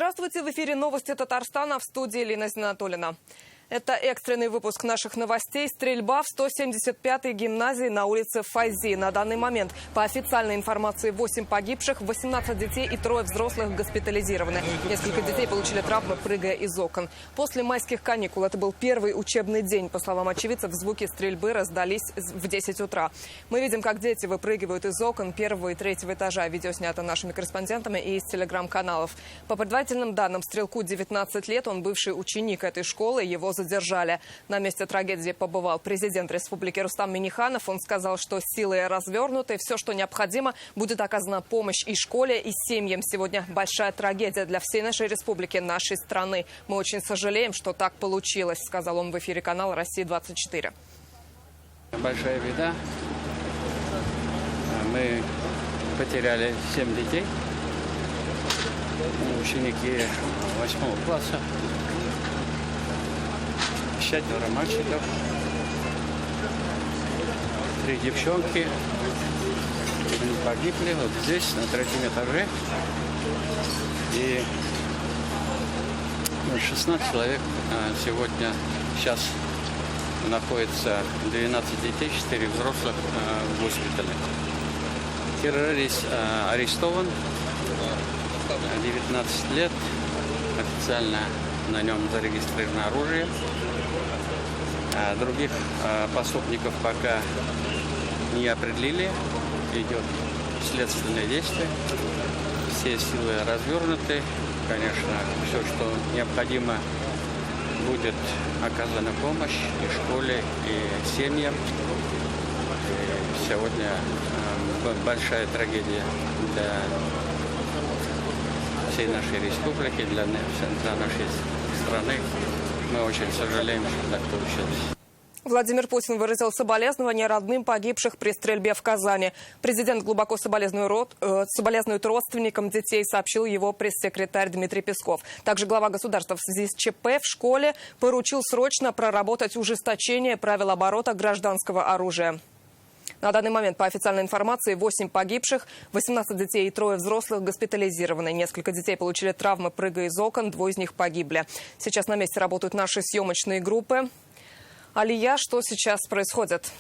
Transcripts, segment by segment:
Здравствуйте, в эфире новости Татарстана, в студии Лина Зинатуллина. Это экстренный выпуск наших новостей. Стрельба в 175-й гимназии на улице Файзи. На данный момент, по официальной информации, 8 погибших, 18 детей и 3 взрослых госпитализированы. Несколько детей получили травмы, прыгая из окон. После майских каникул это был первый учебный день. По словам очевидцев, звуки стрельбы раздались в 10 утра. Мы видим, как дети выпрыгивают из окон 1-го и 3-го этажа. Видео снято нашими корреспондентами и из телеграм-каналов. По предварительным данным, стрелку 19 лет, он бывший ученик этой школы, его задержали. На месте трагедии побывал президент республики Рустам Минниханов. Он сказал, что силы развернуты, все, что необходимо, будет оказана помощь и школе, и семьям. Сегодня большая трагедия для всей нашей республики, нашей страны. Мы очень сожалеем, что так получилось, сказал он в эфире канала «Россия-24». Большая беда. Мы потеряли 7 детей, ученики 8 класса. 4 мальчиков, 3 девчонки. Они погибли вот здесь, на 3-м этаже. И 16 человек сегодня, сейчас находится 12 детей, 4 взрослых в госпитале. Террорист арестован, 19 лет, официально на нем зарегистрировано оружие. Других пособников пока не определили. Идет следственное действие. Все силы развернуты. Конечно, все, что необходимо, будет оказана помощь и школе, и семьям. И сегодня большая трагедия для всей нашей республики, для нашей страны. Мы очень сожалеем, что так получилось. Владимир Путин выразил соболезнования родным погибших при стрельбе в Казани. Президент глубоко соболезнует родственникам детей, сообщил его пресс-секретарь Дмитрий Песков. Также глава государства в связи с ЧП в школе поручил срочно проработать ужесточение правил оборота гражданского оружия. На данный момент, по официальной информации, 8 погибших, 18 детей и 3 взрослых госпитализированы. Несколько детей получили травмы, прыгая из окон, 2 из них погибли. Сейчас на месте работают наши съемочные группы. Алия, что сейчас происходит?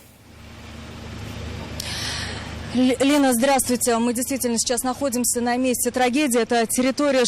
Лена, здравствуйте. Мы действительно сейчас находимся на месте трагедии. Это территория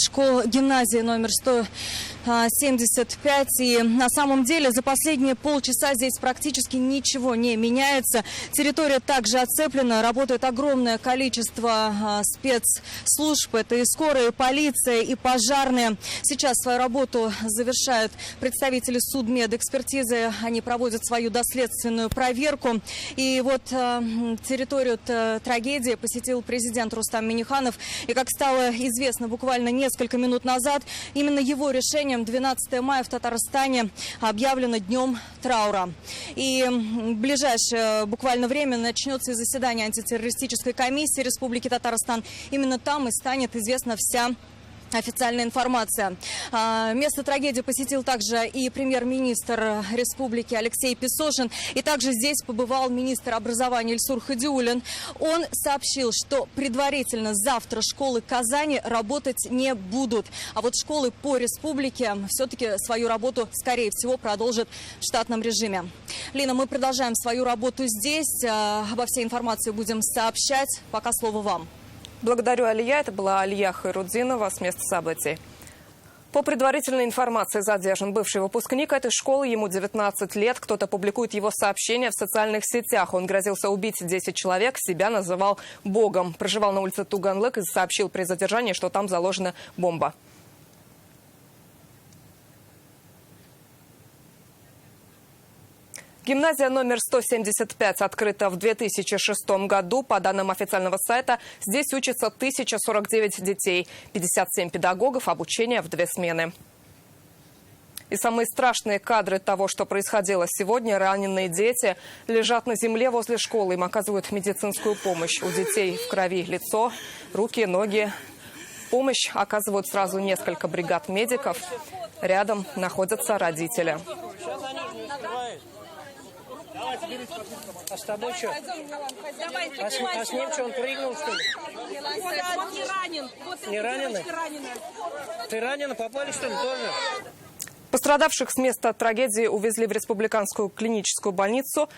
гимназии номер 175. И на самом деле за последние полчаса здесь практически ничего не меняется. Территория также оцеплена. Работает огромное количество спецслужб. Это и скорая, и полиция, и пожарные. Сейчас свою работу завершают представители судмедэкспертизы. Они проводят свою доследственную проверку. И вот территорию трагедии посетил президент Рустам Минниханов. И, как стало известно буквально несколько минут назад, именно его решением 12 мая в Татарстане объявлено днем траура. И в ближайшее буквально время начнется и заседание антитеррористической комиссии Республики Татарстан. Именно там и станет известна вся официальная информация. Место трагедии посетил также и премьер-министр республики Алексей Песошин. И также здесь побывал министр образования Ильсур Хадиуллин. Он сообщил, что предварительно завтра школы Казани работать не будут. А вот школы по республике все-таки свою работу, скорее всего, продолжат в штатном режиме. Лина, мы продолжаем свою работу здесь. Обо всей информации будем сообщать. Пока слово вам. Благодарю, Алия. Это была Алия Хайрудзинова с места событий. По предварительной информации, задержан бывший выпускник этой школы. Ему 19 лет. Кто-то публикует его сообщения в социальных сетях. Он грозился убить 10 человек, себя называл богом. Проживал на улице Туганлык и сообщил при задержании, что там заложена бомба. Гимназия номер 175 открыта в 2006 году. По данным официального сайта, здесь учатся 1049 детей, 57 педагогов, обучение в 2 смены. И самые страшные кадры того, что происходило сегодня. Раненые дети лежат на земле возле школы. Им оказывают медицинскую помощь. У детей в крови лицо, руки, ноги. Помощь оказывают сразу несколько бригад медиков. Рядом находятся родители. А с тобой что? А с ним что, он прыгнул, что ли? Он не ранен. Не раненый? Ты ранена? Попали, что ли, тоже? Пострадавших с места трагедии увезли в Республиканскую клиническую больницу.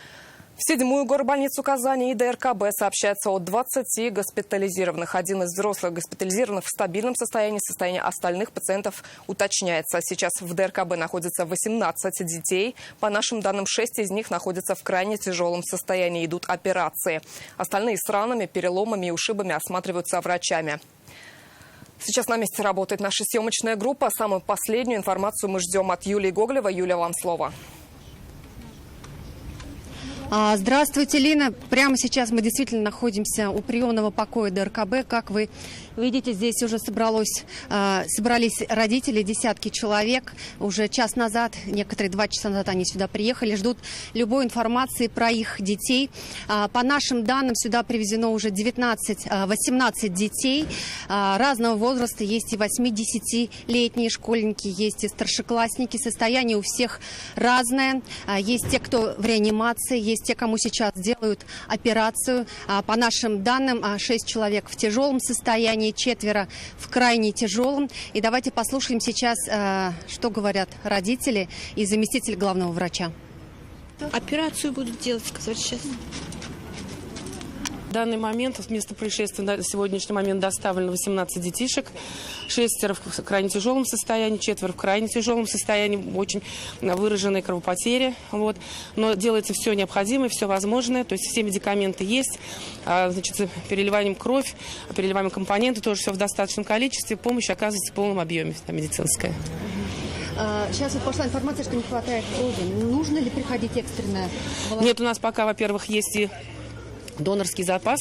В 7-ю горбольницу Казани и ДРКБ сообщается о 20 госпитализированных. Один из взрослых госпитализированных в стабильном состоянии. Состояние остальных пациентов уточняется. Сейчас в ДРКБ находится 18 детей. По нашим данным, 6 из них находятся в крайне тяжелом состоянии. Идут операции. Остальные с ранами, переломами и ушибами осматриваются врачами. Сейчас на месте работает наша съемочная группа. Самую последнюю информацию мы ждем от Юлии Гоголевой. Юлия, вам слово. Здравствуйте, Лина. Прямо сейчас мы действительно находимся у приемного покоя ДРКБ. Как вы видите, здесь уже собрались родители, десятки человек. Уже час назад, некоторые 2 часа назад они сюда приехали, ждут любой информации про их детей. По нашим данным, сюда привезено уже 18 детей разного возраста. Есть и 8-10-летние школьники, есть и старшеклассники. Состояние у всех разное. Есть те, кто в реанимации, есть те, кому сейчас делают операцию. По нашим данным, 6 человек в тяжелом состоянии, 4 в крайне тяжелом. И давайте послушаем сейчас, что говорят родители и заместитель главного врача. Операцию будут делать, сказать сейчас. В данный момент в место происшествия на сегодняшний момент доставлено 18 детишек. 6 в крайне тяжелом состоянии, 4 в крайне тяжелом состоянии, очень выраженные кровопотери. Вот. Но делается все необходимое, все возможное. То есть все медикаменты есть. Значит, переливаем кровь, переливаем компоненты, тоже все в достаточном количестве. Помощь оказывается в полном объеме медицинская. Сейчас вот пошла информация, что не хватает крови. Нужно ли приходить экстренно? Нет, у нас пока, во-первых, есть и донорский запас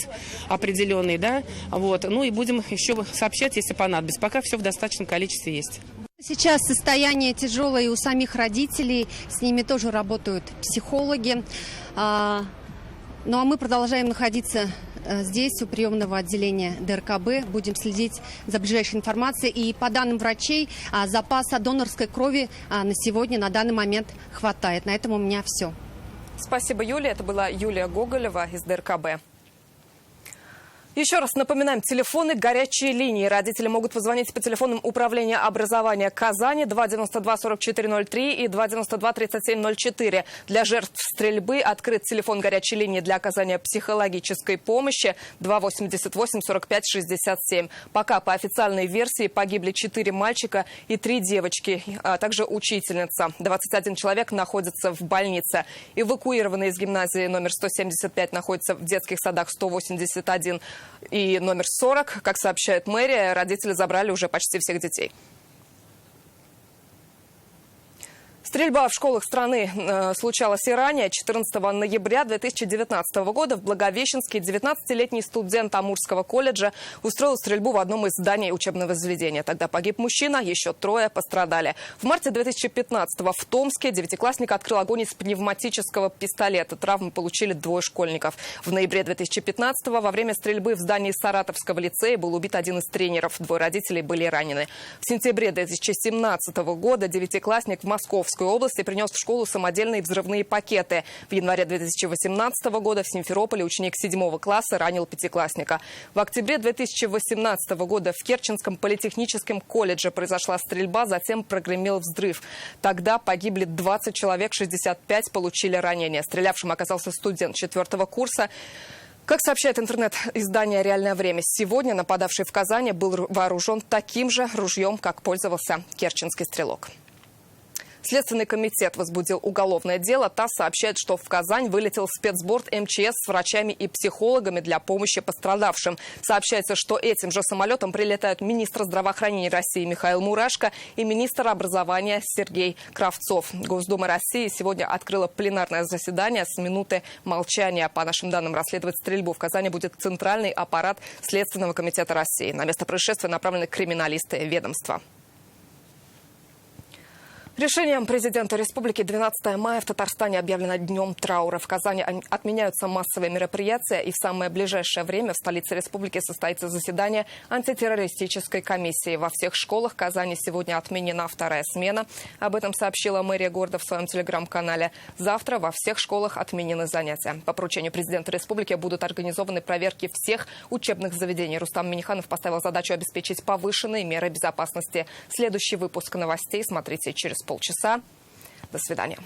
определенный, да, вот, ну и будем еще сообщать, если понадобится. Пока все в достаточном количестве есть. Сейчас состояние тяжелое и у самих родителей, с ними тоже работают психологи. Ну а мы продолжаем находиться здесь, у приемного отделения ДРКБ. Будем следить за ближайшей информацией. И по данным врачей, запаса донорской крови на сегодня, на данный момент хватает. На этом у меня все. Спасибо, Юлия. Это была Юлия Гоголева из ДРКБ. Еще раз напоминаем, телефоны горячие линии. Родители могут позвонить по телефонам Управления образования Казани 292-4403 и 292-3704. Для жертв стрельбы открыт телефон горячей линии для оказания психологической помощи 288-45-67. Пока по официальной версии погибли 4 мальчика и 3 девочки, а также учительница. 21 человек находится в больнице. Эвакуированные из гимназии номер 175 находятся в детских садах 181 и номер 40. Как сообщает мэрия, родители забрали уже почти всех детей. Стрельба в школах страны случалась и ранее. 14 ноября 2019 года в Благовещенске 19-летний студент Амурского колледжа устроил стрельбу в одном из зданий учебного заведения. Тогда погиб мужчина, еще 3 пострадали. В марте 2015 в Томске 9-классник открыл огонь из пневматического пистолета. Травмы получили 2 школьников. В ноябре 2015 во время стрельбы в здании Саратовского лицея был убит один из тренеров. 2 родителей были ранены. В сентябре 2017 года 9-классник в Московской области принес в школу самодельные взрывные пакеты. В январе 2018 года в Симферополе ученик 7 класса ранил 5-классника. В октябре 2018 года в Керченском политехническом колледже произошла стрельба, затем прогремел взрыв. Тогда погибли 20 человек, 65 получили ранения. Стрелявшим оказался студент 4 курса. Как сообщает интернет-издание «Реальное время», сегодня нападавший в Казани был вооружен таким же ружьем, как пользовался керченский стрелок. Следственный комитет возбудил уголовное дело. ТАСС сообщает, что в Казань вылетел спецборд МЧС с врачами и психологами для помощи пострадавшим. Сообщается, что этим же самолетом прилетают министр здравоохранения России Михаил Мурашко и министр образования Сергей Кравцов. Госдума России сегодня открыла пленарное заседание с минуты молчания. По нашим данным, расследовать стрельбу в Казани будет центральный аппарат Следственного комитета России. На место происшествия направлены криминалисты ведомства. Решением президента республики 12 мая в Татарстане объявлено днем траура. В Казани отменяются массовые мероприятия, и в самое ближайшее время в столице республики состоится заседание антитеррористической комиссии. Во всех школах Казани сегодня отменена вторая смена. Об этом сообщила мэрия города в своем телеграм-канале. Завтра во всех школах отменены занятия. По поручению президента республики будут организованы проверки всех учебных заведений. Рустам Минниханов поставил задачу обеспечить повышенные меры безопасности. Следующий выпуск новостей смотрите через полчаса. До свидания.